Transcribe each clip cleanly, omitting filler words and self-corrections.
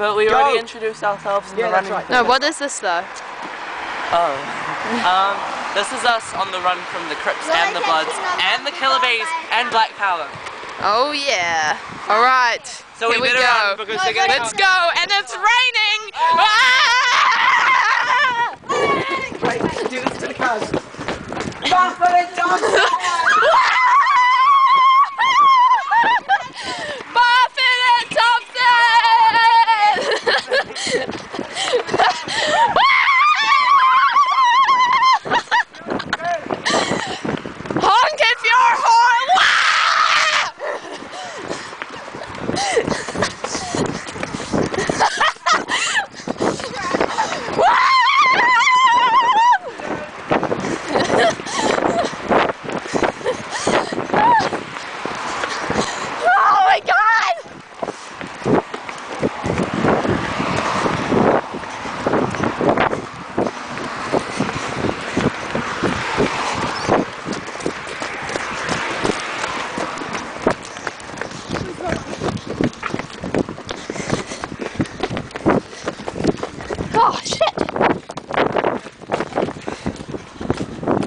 But we already introduced ourselves in the running. Right. No, what is this though? Oh. This is us on the run from the Crips and the Bloods and the Killer Bees and Black Power. Oh yeah. Alright. So we better run because they're gonna Let's go, and it's raining! Right, do this to the cars. Buffalo dog! Buffalo Thompson! Honk if you're horny! Oh my God! Oh shit!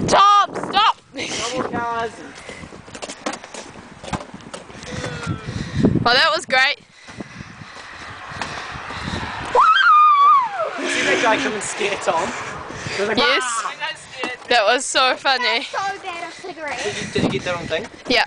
Tom, stop! Well, that was great. See that guy come and scare Tom? Like, Yes, that was so funny. So bad, a cigarette. Did you get that on thing? Yeah.